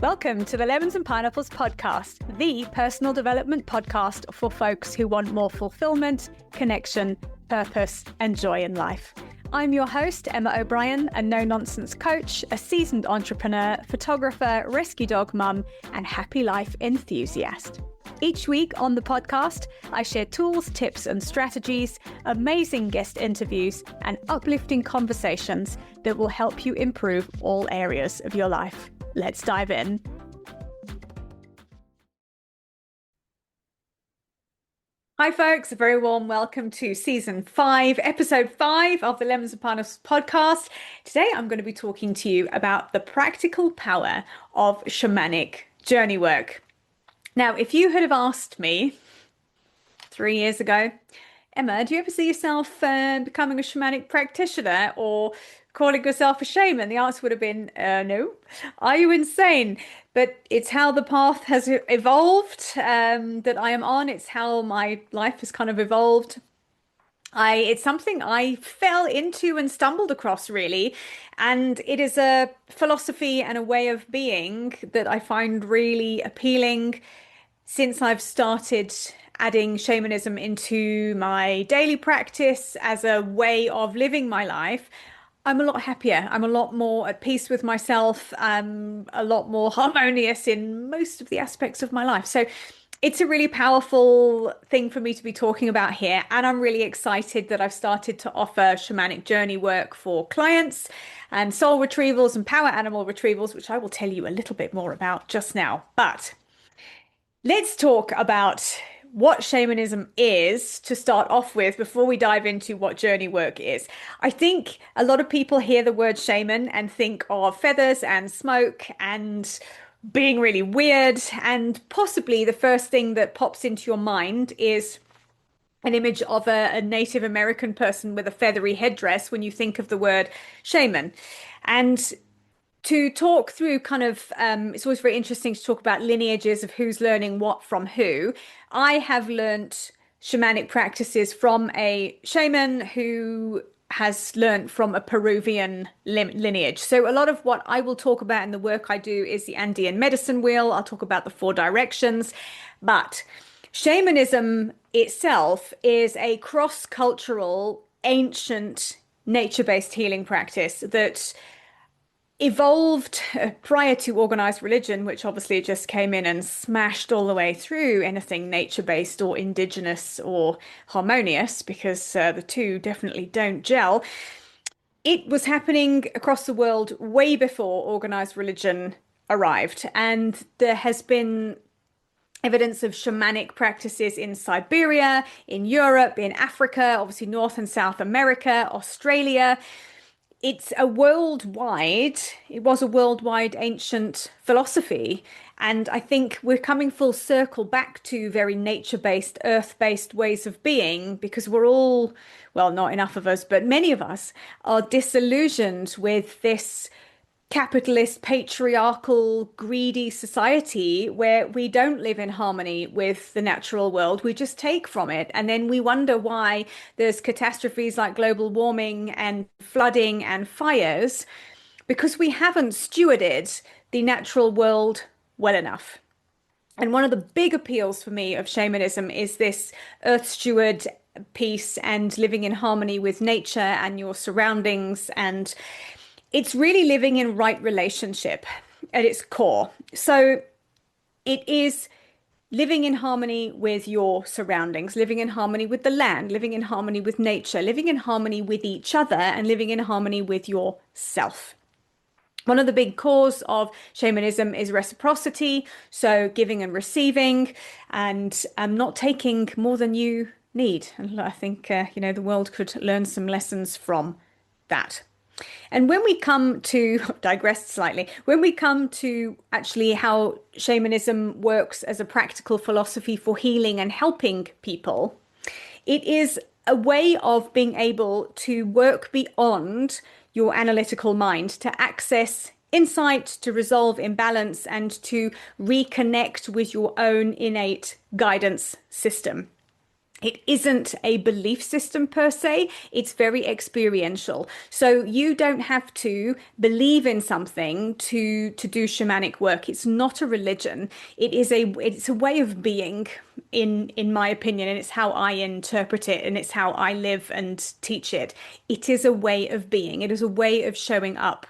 Welcome to the Lemons and Pineapples podcast, the personal development podcast for folks who want more fulfillment, connection, purpose, and joy in life. I'm your host, Emma O'Brien, a no-nonsense coach, a seasoned entrepreneur, photographer, rescue dog mum, and happy life enthusiast. Each week on the podcast, I share tools, tips, and strategies, amazing guest interviews, and uplifting conversations that will help you improve all areas of your life. Let's dive in. Hi, folks. A very warm welcome to season 5, episode 5 of the Lemons and Pineapples podcast. Today, I'm going to be talking to you about the practical power of shamanic journey work. Now, if you had have asked me 3 years ago, Emma, do you ever see yourself becoming a shamanic practitioner or calling yourself a shaman? The answer would have been no. Are you insane? But it's how the path has evolved that I am on. It's how my life has kind of evolved. It's something I fell into and stumbled across, really. And it is a philosophy and a way of being that I find really appealing since I've started adding shamanism into my daily practice as a way of living my life. I'm a lot happier. I'm a lot more at peace with myself. I'm a lot more harmonious in most of the aspects of my life. So it's a really powerful thing for me to be talking about here. And I'm really excited that I've started to offer shamanic journey work for clients and soul retrievals and power animal retrievals, which I will tell you a little bit more about just now. But let's talk about what shamanism is to start off with before we dive into what journey work is. I think a lot of people hear the word shaman and think of feathers and smoke and being really weird. And possibly the first thing that pops into your mind is an image of a Native American person with a feathery headdress when you think of the word shaman. And to talk through kind of, it's always very interesting to talk about lineages of who's learning what from who. I have learnt shamanic practices from a shaman who has learnt from a Peruvian lineage. So a lot of what I will talk about in the work I do is the Andean medicine wheel. I'll talk about the 4 directions, but shamanism itself is a cross-cultural, ancient, nature-based healing practice that evolved prior to organized religion, which obviously just came in and smashed all the way through anything nature-based or indigenous or harmonious, because the two definitely don't gel. It was happening across the world way before organized religion arrived, and there has been evidence of shamanic practices in Siberia, in Europe, in Africa, obviously North and South America, Australia. It was a worldwide ancient philosophy. And I think we're coming full circle back to very nature-based, earth-based ways of being, because we're all, well, not enough of us, but many of us are disillusioned with this capitalist, patriarchal, greedy society where we don't live in harmony with the natural world. We just take from it. And then we wonder why there's catastrophes like global warming and flooding and fires, because we haven't stewarded the natural world well enough. And one of the big appeals for me of shamanism is this earth steward piece and living in harmony with nature and your surroundings, and it's really living in right relationship at its core. So it is living in harmony with your surroundings, living in harmony with the land, living in harmony with nature, living in harmony with each other, and living in harmony with yourself. One of the big cores of shamanism is reciprocity, so giving and receiving, and not taking more than you need. And I think the world could learn some lessons from that. And when we come to digress slightly, when we come to actually how shamanism works as a practical philosophy for healing and helping people, it is a way of being able to work beyond your analytical mind, to access insight, to resolve imbalance, and to reconnect with your own innate guidance system. It isn't a belief system per se, it's very experiential. So you don't have to believe in something to do shamanic work. It's not a religion. It's a way of being in my opinion, and it's how I interpret it and it's how I live and teach it. It is a way of being. It is a way of showing up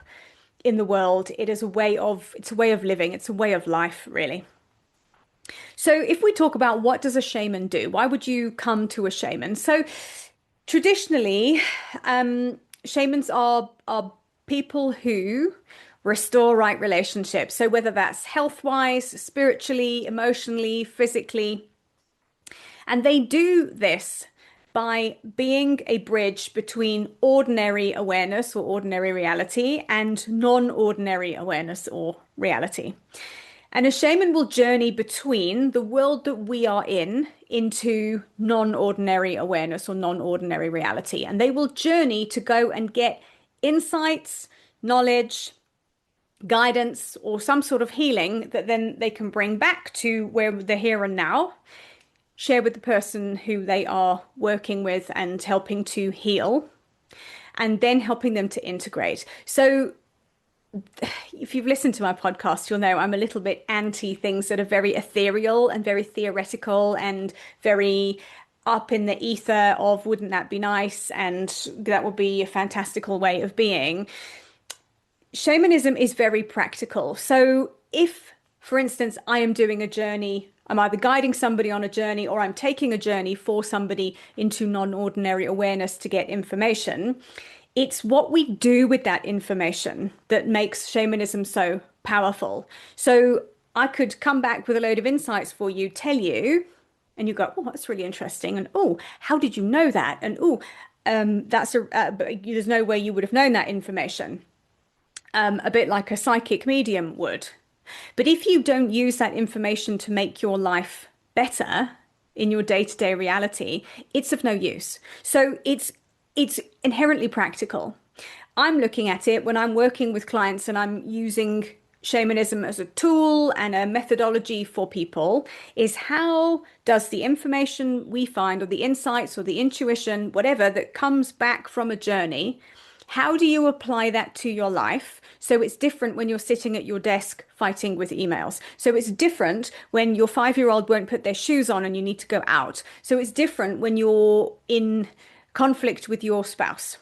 in the world. It's a way of living. It's a way of life, really. So if we talk about what does a shaman do? Why would you come to a shaman? So traditionally, shamans are people who restore right relationships. So whether that's health-wise, spiritually, emotionally, physically, and they do this by being a bridge between ordinary awareness or ordinary reality and non-ordinary awareness or reality. And a shaman will journey between the world that we are in into non-ordinary awareness or non-ordinary reality. And they will journey to go and get insights, knowledge, guidance, or some sort of healing that then they can bring back to where they're here and now, share with the person who they are working with and helping to heal, and then helping them to integrate. So if you've listened to my podcast, you'll know I'm a little bit anti things that are very ethereal and very theoretical and very up in the ether of wouldn't that be nice? And that would be a fantastical way of being. Shamanism is very practical. So if, for instance, I am doing a journey, I'm either guiding somebody on a journey or I'm taking a journey for somebody into non-ordinary awareness to get information. It's what we do with that information that makes shamanism so powerful. So I could come back with a load of insights for you, tell you, and you go, oh, that's really interesting. And oh, how did you know that? And oh, but there's no way you would have known that information. A bit like a psychic medium would. But if you don't use that information to make your life better in your day-to-day reality, it's of no use. So it's inherently practical. I'm looking at it when I'm working with clients and I'm using shamanism as a tool and a methodology for people, is how does the information we find or the insights or the intuition, whatever that comes back from a journey, how do you apply that to your life? So it's different when you're sitting at your desk fighting with emails. So it's different when your 5-year-old won't put their shoes on and you need to go out. So it's different when you're in conflict with your spouse.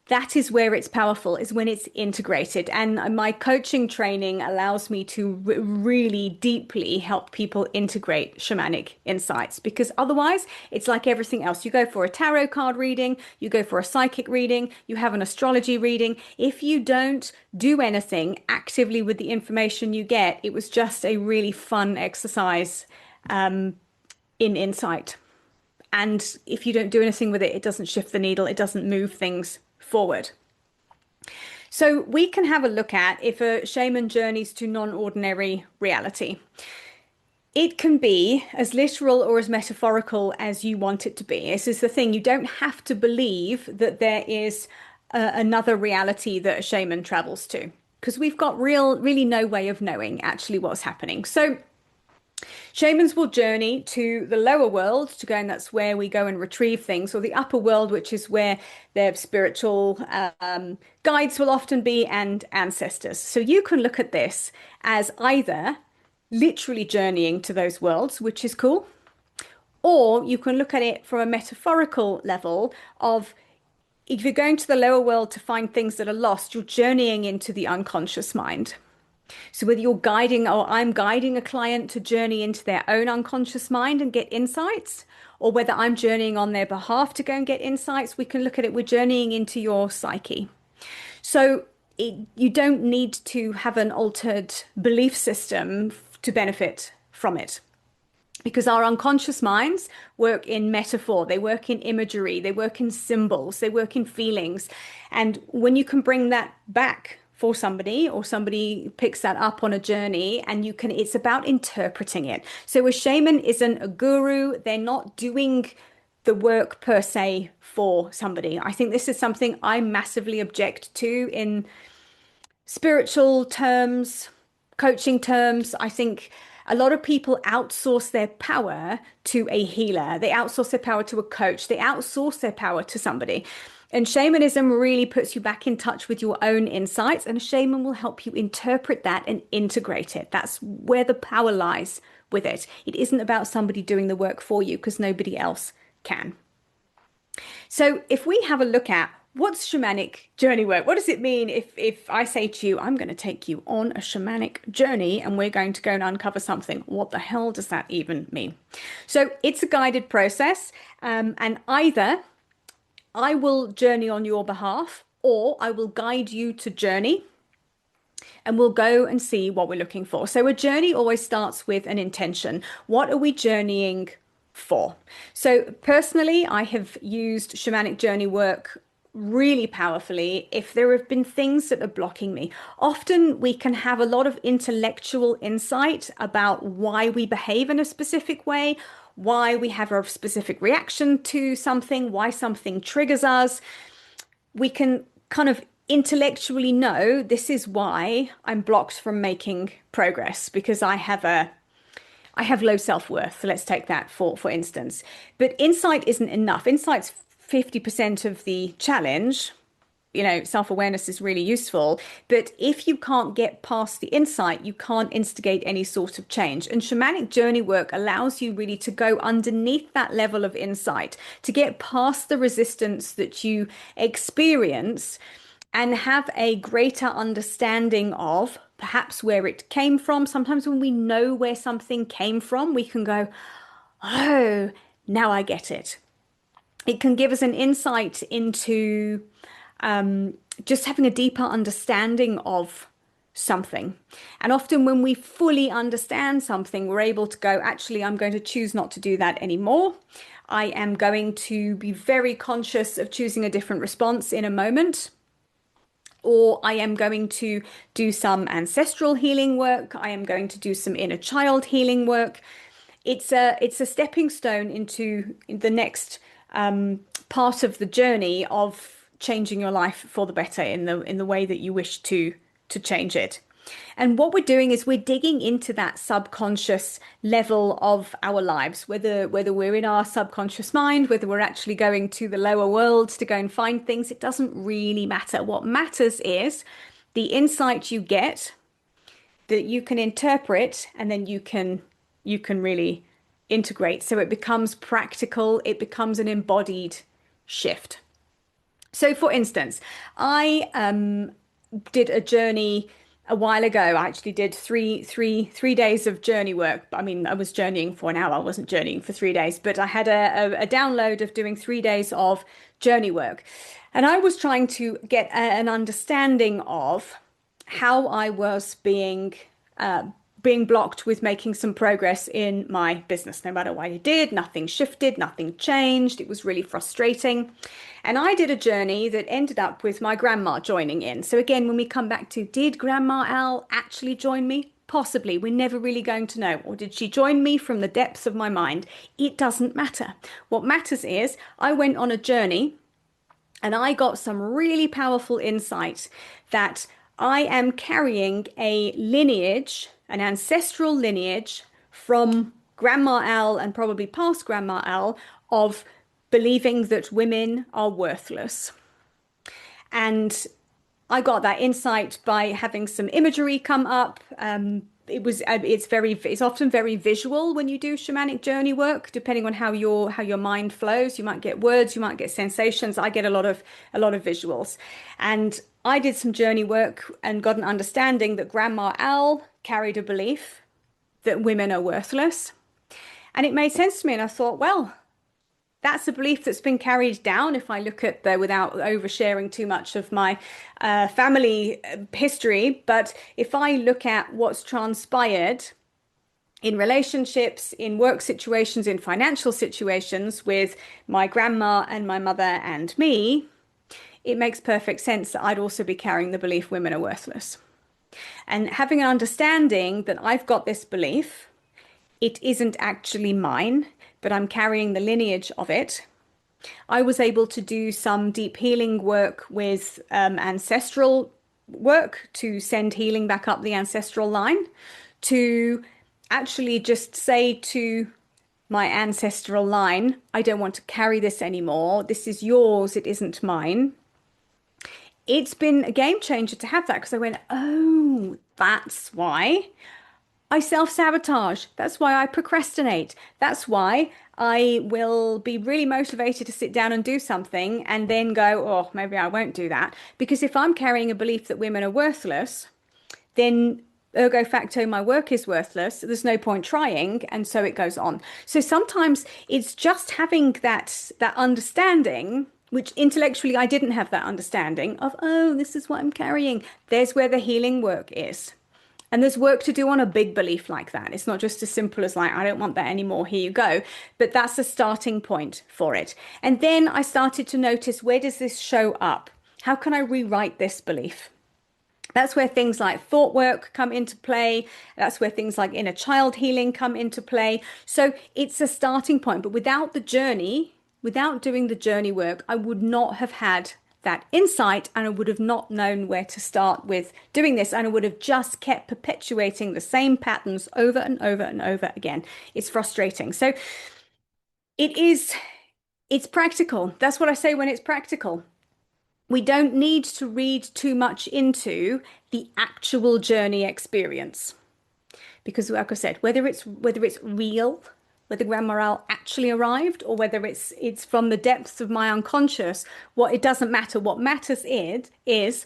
That is where it's powerful, is when it's integrated. And my coaching training allows me to really deeply help people integrate shamanic insights, because otherwise it's like everything else. You go for a tarot card reading, you go for a psychic reading, you have an astrology reading. If you don't do anything actively with the information you get, it was just a really fun exercise in insight. And if you don't do anything with it, it doesn't shift the needle, it doesn't move things forward. So we can have a look at if a shaman journeys to non-ordinary reality. It can be as literal or as metaphorical as you want it to be. This is the thing. You don't have to believe that there is another reality that a shaman travels to, because we've got really no way of knowing actually what's happening. So shamans will journey to the lower world to go, and that's where we go and retrieve things, or the upper world, which is where their spiritual guides will often be and ancestors. So you can look at this as either literally journeying to those worlds, which is cool, or you can look at it from a metaphorical level of, if you're going to the lower world to find things that are lost, you're journeying into the unconscious mind. So whether you're guiding or I'm guiding a client to journey into their own unconscious mind and get insights, or whether I'm journeying on their behalf to go and get insights, we can look at it, we're journeying into your psyche. So you don't need to have an altered belief system to benefit from it. Because our unconscious minds work in metaphor, they work in imagery, they work in symbols, they work in feelings. And when you can bring that back for somebody, or somebody picks that up on a journey, and you can, it's about interpreting it. So a shaman isn't a guru. They're not doing the work per se for somebody. I think this is something I massively object to in spiritual terms, coaching terms. I think A lot of people outsource their power to a healer. They outsource their power to a coach. They outsource their power to somebody. And shamanism really puts you back in touch with your own insights, and a shaman will help you interpret that and integrate it. That's where the power lies with it. It isn't about somebody doing the work for you because nobody else can. So if we have a look at what's shamanic journey work, what does it mean if I say to you, I'm going to take you on a shamanic journey and we're going to go and uncover something? What the hell does that even mean? So it's a guided process, and either I will journey on your behalf or I will guide you to journey, and we'll go and see what we're looking for. So a journey always starts with an intention. What are we journeying for? So personally, I have used shamanic journey work really powerfully if there have been things that are blocking me. Often we can have a lot of intellectual insight about why we behave in a specific way, why we have a specific reaction to something, why something triggers us. We can kind of intellectually know this is why I'm blocked from making progress because I have low self-worth. So let's take that for instance. But insight isn't enough. Insight's 50% of the challenge. You know, self-awareness is really useful, but if you can't get past the insight, you can't instigate any sort of change. And shamanic journey work allows you really to go underneath that level of insight, to get past the resistance that you experience and have a greater understanding of perhaps where it came from. Sometimes when we know where something came from, we can go, oh, now I get it. It can give us an insight into just having a deeper understanding of something. And often when we fully understand something, we're able to go, actually, I'm going to choose not to do that anymore. I am going to be very conscious of choosing a different response in a moment. Or I am going to do some ancestral healing work. I am going to do some inner child healing work. It's a stepping stone into the next part of the journey of changing your life for the better in the way that you wish to change it. And what we're doing is we're digging into that subconscious level of our lives, whether we're in our subconscious mind, whether we're actually going to the lower world to go and find things, it doesn't really matter. What matters is the insight you get that you can interpret and then you can really integrate. So it becomes practical, it becomes an embodied shift. So for instance, I did a journey a while ago. I actually did three days of journey work. I mean, I was journeying for an hour. I wasn't journeying for 3 days, but I had a download of doing 3 days of journey work. And I was trying to get an understanding of how I was being blocked with making some progress in my business. No matter what I did, nothing shifted, nothing changed. It was really frustrating. And I did a journey that ended up with my grandma joining in. So again, when we come back to, did Grandma Al actually join me? Possibly. We're never really going to know. Or did she join me from the depths of my mind? It doesn't matter. What matters is I went on a journey and I got some really powerful insight that I am carrying a lineage, an ancestral lineage from Grandma Al and probably past Grandma Al of believing that women are worthless. And I got that insight by having some imagery come up. It's often very visual when you do shamanic journey work, depending on how your mind flows. You might get words, you might get sensations. I get a lot of visuals. And I did some journey work and got an understanding that Grandma Al carried a belief that women are worthless. And it made sense to me. And I thought, well, that's a belief that's been carried down. If I look at without oversharing too much of my family history, but if I look at what's transpired in relationships, in work situations, in financial situations with my grandma and my mother and me, it makes perfect sense that I'd also be carrying the belief women are worthless. And having an understanding that I've got this belief, it isn't actually mine, but I'm carrying the lineage of it. I was able to do some deep healing work with ancestral work to send healing back up the ancestral line, to actually just say to my ancestral line, I don't want to carry this anymore. This is yours, it isn't mine. It's been a game changer to have that because I went, oh, that's why I self-sabotage. That's why I procrastinate. That's why I will be really motivated to sit down and do something and then go, oh, maybe I won't do that. Because if I'm carrying a belief that women are worthless, then ergo facto, my work is worthless. There's no point trying, and so it goes on. So sometimes it's just having that understanding, which intellectually I didn't have that understanding of, oh, this is what I'm carrying. There's where the healing work is. And there's work to do on a big belief like that. It's not just as simple as like, I don't want that anymore, here you go. But that's a starting point for it. And then I started to notice, where does this show up? How can I rewrite this belief? That's where things like thought work come into play. That's where things like inner child healing come into play. So it's a starting point. But without the journey, without doing the journey work, I would not have had that insight, and I would have not known where to start with doing this. And I would have just kept perpetuating the same patterns over and over and over again. It's frustrating. So it's practical. That's what I say when it's practical. We don't need to read too much into the actual journey experience because, like I said, whether it's real, whether Grand Morale actually arrived, or whether it's from the depths of my unconscious, it doesn't matter. What matters is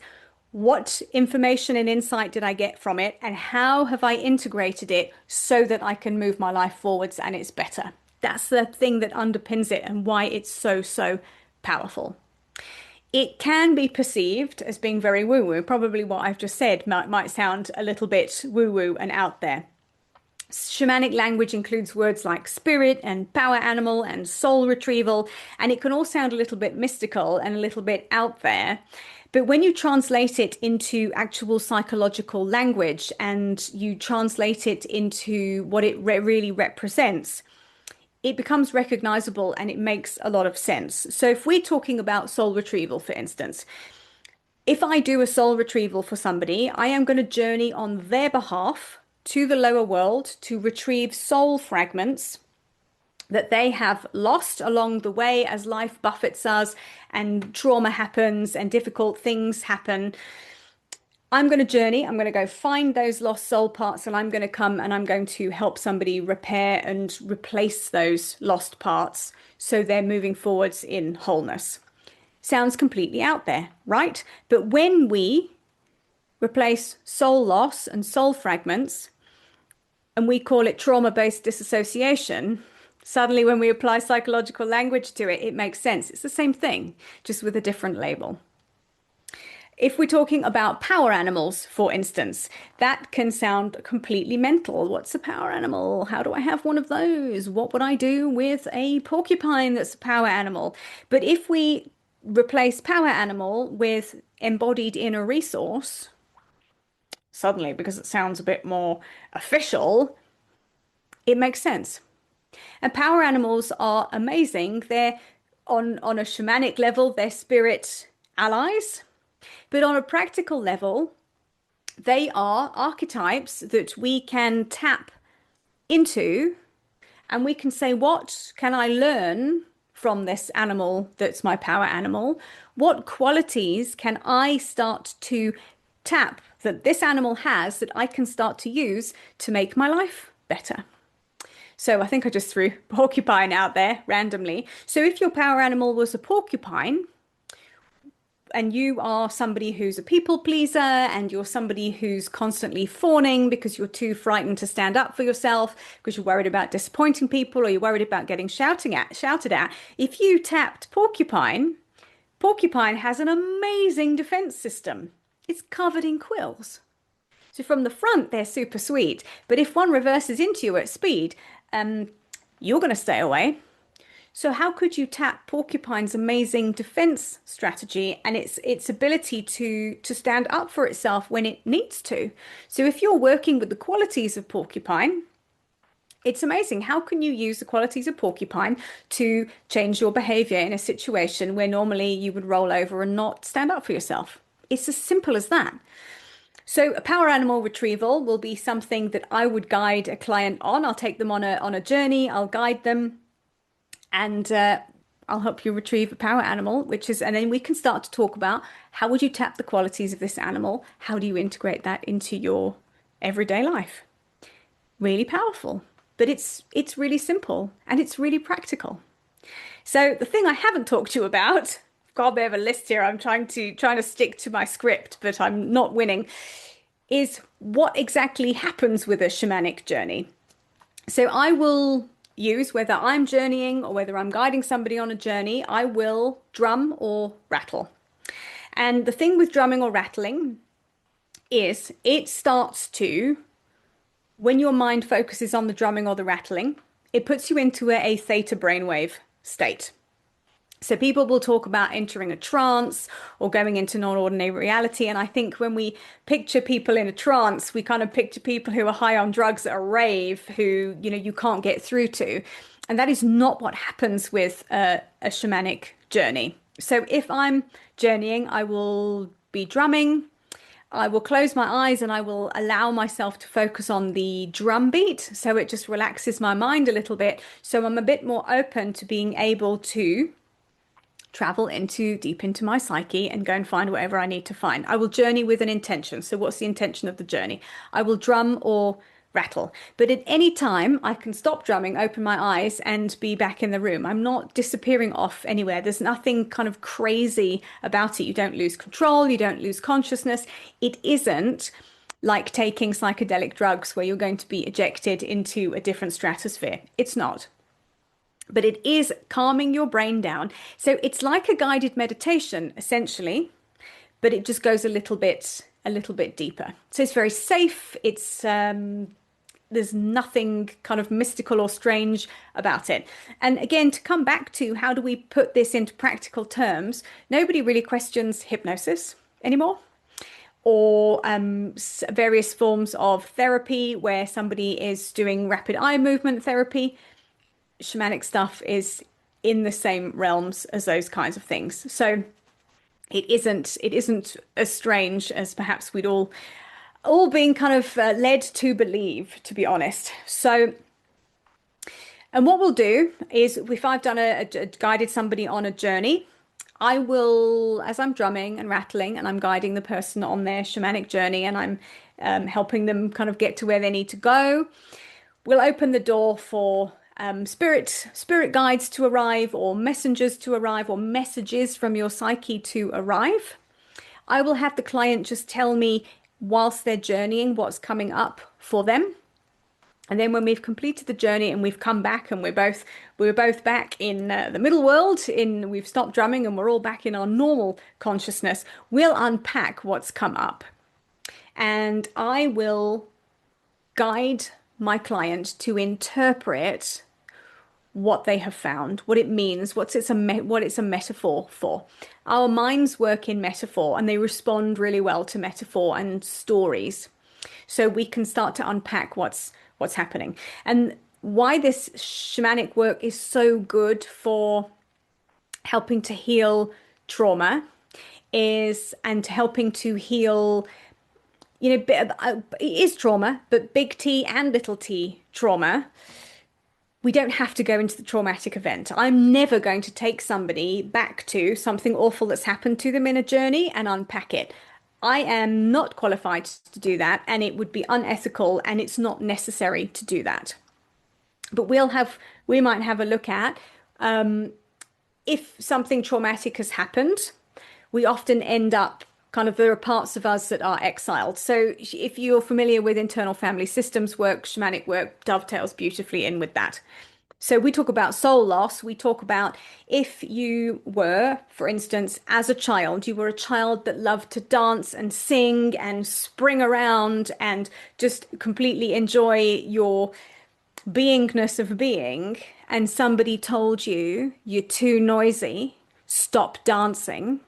what information and insight did I get from it, and how have I integrated it so that I can move my life forwards and it's better. That's the thing that underpins it and why it's so, so powerful. It can be perceived as being very woo-woo. Probably what I've just said might sound a little bit woo-woo and out there. Shamanic language includes words like spirit and power animal and soul retrieval, and it can all sound a little bit mystical and a little bit out there. But when you translate it into actual psychological language and you translate it into what it really represents, it becomes recognizable and it makes a lot of sense. So if we're talking about soul retrieval, for instance, if I do a soul retrieval for somebody, I am going to journey on their behalf to the lower world to retrieve soul fragments that they have lost along the way as life buffets us and trauma happens and difficult things happen. I'm going to journey, I'm going to go find those lost soul parts, and I'm going to come and I'm going to help somebody repair and replace those lost parts so they're moving forwards in wholeness. Sounds completely out there, right? But when we replace soul loss and soul fragments, and we call it trauma-based disassociation, suddenly when we apply psychological language to it, it makes sense. It's the same thing, just with a different label. If we're talking about power animals, for instance, that can sound completely mental. What's a power animal? How do I have one of those? What would I do with a porcupine that's a power animal? But if we replace power animal with embodied inner resource, suddenly, because it sounds a bit more official, it makes sense. And power animals are amazing. They're on a shamanic level, they're spirit allies. But on a practical level, they are archetypes that we can tap into, and we can say, what can I learn from this animal that's my power animal? What qualities can I start to tap that this animal has that I can start to use to make my life better? So I think I just threw porcupine out there randomly. So if your power animal was a porcupine, and you are somebody who's a people pleaser and you're somebody who's constantly fawning because you're too frightened to stand up for yourself because you're worried about disappointing people or you're worried about getting shouted at, if you tapped porcupine, porcupine has an amazing defense system. It's covered in quills. So from the front, they're super sweet. But if one reverses into you at speed, you're going to stay away. So how could you tap porcupine's amazing defense strategy and its ability to stand up for itself when it needs to? So if you're working with the qualities of porcupine, it's amazing. How can you use the qualities of porcupine to change your behavior in a situation where normally you would roll over and not stand up for yourself? It's as simple as that. So a power animal retrieval will be something that I would guide a client on. I'll take them on a journey, I'll guide them, and I'll help you retrieve a power animal, and then we can start to talk about how would you tap the qualities of this animal? How do you integrate that into your everyday life? Really powerful, but it's really simple and it's really practical. So the thing I haven't talked to you about, I've got a bit of a list here. I'm trying to stick to my script, but I'm not winning, is what exactly happens with a shamanic journey. So I will use, whether I'm journeying or whether I'm guiding somebody on a journey, I will drum or rattle. And the thing with drumming or rattling is it starts to, when your mind focuses on the drumming or the rattling, it puts you into a theta brainwave state. So people will talk about entering a trance or going into non-ordinary reality. And I think when we picture people in a trance, we kind of picture people who are high on drugs at a rave who, you can't get through to. And that is not what happens with a shamanic journey. So if I'm journeying, I will be drumming. I will close my eyes and I will allow myself to focus on the drum beat. So it just relaxes my mind a little bit. So I'm a bit more open to being able to travel deep into my psyche and go and find whatever I need to find. I will journey with an intention. So what's the intention of the journey? I will drum or rattle. But at any time, I can stop drumming, open my eyes, and be back in the room. I'm not disappearing off anywhere. There's nothing kind of crazy about it. You don't lose control, you don't lose consciousness. It isn't like taking psychedelic drugs where you're going to be ejected into a different stratosphere. It's not. But it is calming your brain down. So it's like a guided meditation, essentially, but it just goes a little bit deeper. So it's very safe. There's nothing kind of mystical or strange about it. And again, to come back to how do we put this into practical terms, nobody really questions hypnosis anymore, or various forms of therapy where somebody is doing rapid eye movement therapy. Shamanic stuff is in the same realms as those kinds of things. So it isn't as strange as perhaps we'd all been kind of led to believe, to be honest. So, and what we'll do is if I've done guided somebody on a journey, I will, as I'm drumming and rattling and I'm guiding the person on their shamanic journey and I'm helping them kind of get to where they need to go, we'll open the door for spirit guides to arrive, or messengers to arrive, or messages from your psyche to arrive. I will have the client just tell me whilst they're journeying what's coming up for them. And then when we've completed the journey and we've come back and we're both back in the middle world, we've stopped drumming and we're all back in our normal consciousness, we'll unpack what's come up. And I will guide my client to interpret what they have found, what it means, what it's a metaphor for. Our minds work in metaphor and they respond really well to metaphor and stories. So we can start to unpack what's happening. And why this shamanic work is so good for helping to heal trauma and helping to heal, it is trauma, but big T and little t trauma. We don't have to go into the traumatic event. I'm never going to take somebody back to something awful that's happened to them in a journey and unpack it. I am not qualified to do that, and it would be unethical, and it's not necessary to do that. But we might have a look at if something traumatic has happened, we often end up there are parts of us that are exiled. So if you're familiar with internal family systems work, shamanic work dovetails beautifully in with that. So we talk about soul loss. We talk about if you were, for instance, as a child, you were a child that loved to dance and sing and spring around and just completely enjoy your beingness of being, and somebody told you you're too noisy, stop dancing.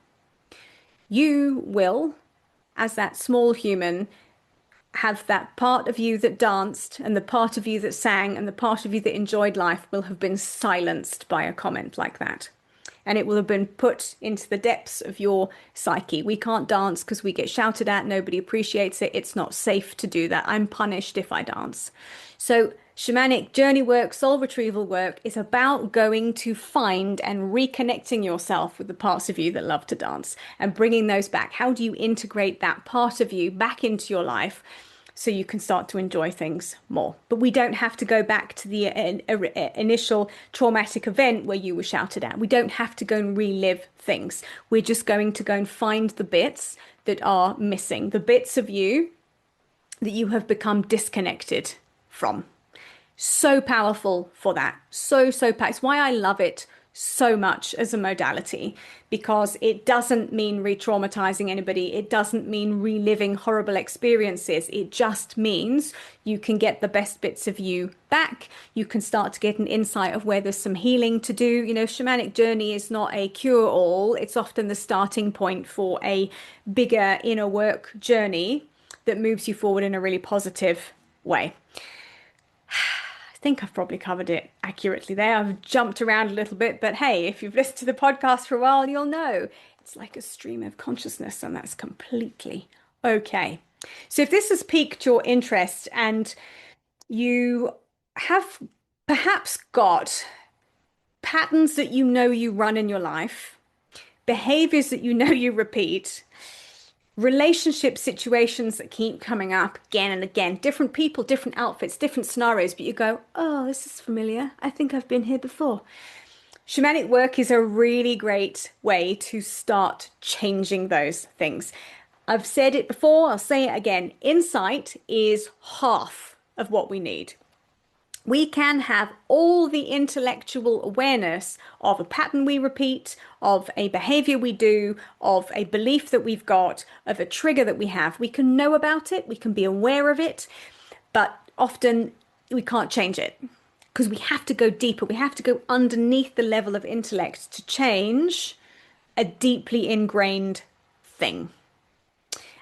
You will, as that small human, have that part of you that danced and the part of you that sang and the part of you that enjoyed life will have been silenced by a comment like that. and it will have been put into the depths of your psyche. We can't dance because we get shouted at, nobody appreciates it. It's not safe to do that. I'm punished if I dance. So, shamanic journey work, soul retrieval work is about going to find and reconnecting yourself with the parts of you that love to dance and bringing those back. How do you integrate that part of you back into your life so you can start to enjoy things more? But we don't have to go back to the initial traumatic event where you were shouted at. We don't have to go and relive things. We're just going to go and find the bits that are missing, the bits of you that you have become disconnected from. So powerful for that. So powerful. It's why I love it so much as a modality, because it doesn't mean re-traumatizing anybody. It doesn't mean reliving horrible experiences. It just means you can get the best bits of you back. You can start to get an insight of where there's some healing to do. You know, shamanic journey is not a cure-all. It's often the starting point for a bigger inner work journey that moves you forward in a really positive way. I think I've probably covered it accurately there. I've jumped around a little bit, but hey, if you've listened to the podcast for a while, you'll know it's like a stream of consciousness, and that's completely okay. So if this has piqued your interest and you have perhaps got patterns that you know you run in your life, behaviors that you know you repeat, relationship situations that keep coming up again and again, different people, different outfits, different scenarios, but you go, oh, this is familiar. I think I've been here before. Shamanic work is a really great way to start changing those things. I've said it before, I'll say it again. Insight is half of what we need. We can have all the intellectual awareness of a pattern we repeat, of a behavior we do, of a belief that we've got, of a trigger that we have. We can know about it, we can be aware of it, but often we can't change it because we have to go deeper. We have to go underneath the level of intellect to change a deeply ingrained thing.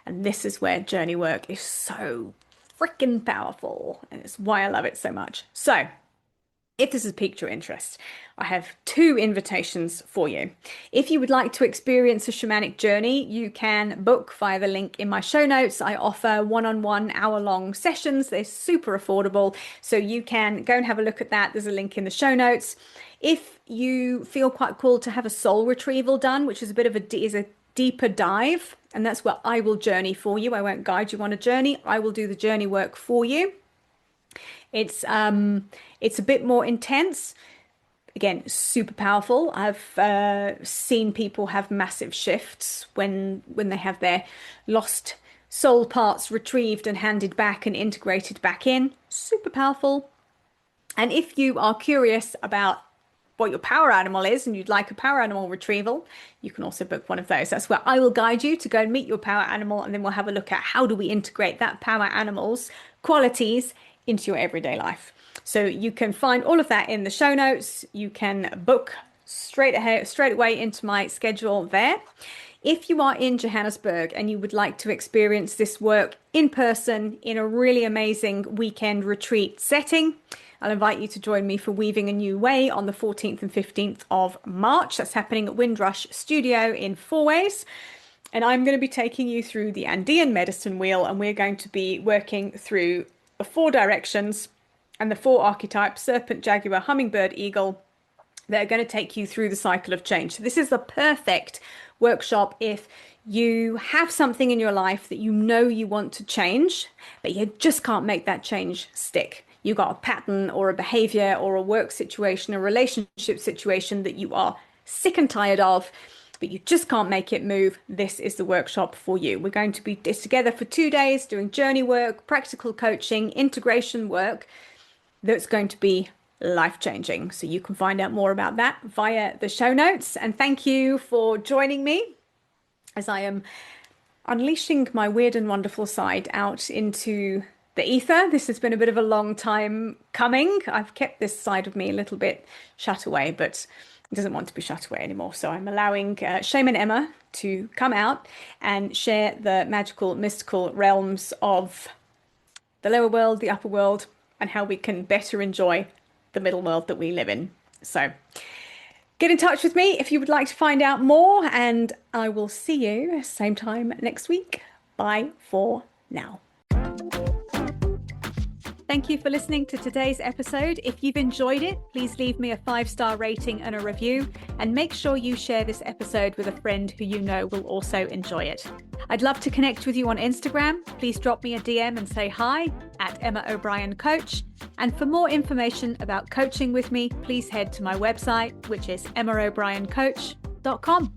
And this is where journey work is so freaking powerful, and it's why I love it so much. So if this has piqued your interest, I have two invitations for you. If you would like to experience a shamanic journey, you can book via the link in my show notes. I offer one-on-one hour-long sessions. They're super affordable, so you can go and have a look at that. There's a link in the show notes. If you feel quite cool to have a soul retrieval done, which is a bit of a deeper dive, and that's where I will journey for you. I won't guide you on a journey. I will do the journey work for you. It's a bit more intense. Again, super powerful. I've seen people have massive shifts when they have their lost soul parts retrieved and handed back and integrated back in. Super powerful. And if you are curious about what your power animal is and you'd like a power animal retrieval, you can also book one of those. That's where I will guide you to go and meet your power animal, and then we'll have a look at how do we integrate that power animal's qualities into your everyday life. So you can find all of that in the show notes. You can book straight away into my schedule there. If you are in Johannesburg and you would like to experience this work in person in a really amazing weekend retreat setting, I'll invite you to join me for Weaving a New Way on the 14th and 15th of March. That's happening at Windrush Studio in Fourways. And I'm going to be taking you through the Andean medicine wheel, and we're going to be working through the 4 directions and the 4 archetypes: serpent, jaguar, hummingbird, eagle. They're going to take you through the cycle of change. So this is the perfect workshop if you have something in your life that you know you want to change, but you just can't make that change stick. You got a pattern or a behavior or a work situation, a relationship situation that you are sick and tired of, but you just can't make it move. This is the workshop for you. We're going to be together for 2 days doing journey work, practical coaching, integration work that's going to be life-changing. So you can find out more about that via the show notes. And thank you for joining me as I am unleashing my weird and wonderful side out into the ether. This has been a bit of a long time coming. I've kept this side of me a little bit shut away, but it doesn't want to be shut away anymore. So I'm allowing Shaman Emma to come out and share the magical, mystical realms of the lower world, the upper world, and how we can better enjoy the middle world that we live in. So Get in touch with me if you would like to find out more, and I will see you same time next week. Bye for now. Thank you for listening to today's episode. If you've enjoyed it, please leave me a 5-star rating and a review, and make sure you share this episode with a friend who you know will also enjoy it. I'd love to connect with you on Instagram. Please drop me a DM and say hi at Emma O'Brien Coach. And for more information about coaching with me, please head to my website, which is emmaobrien.coach.com.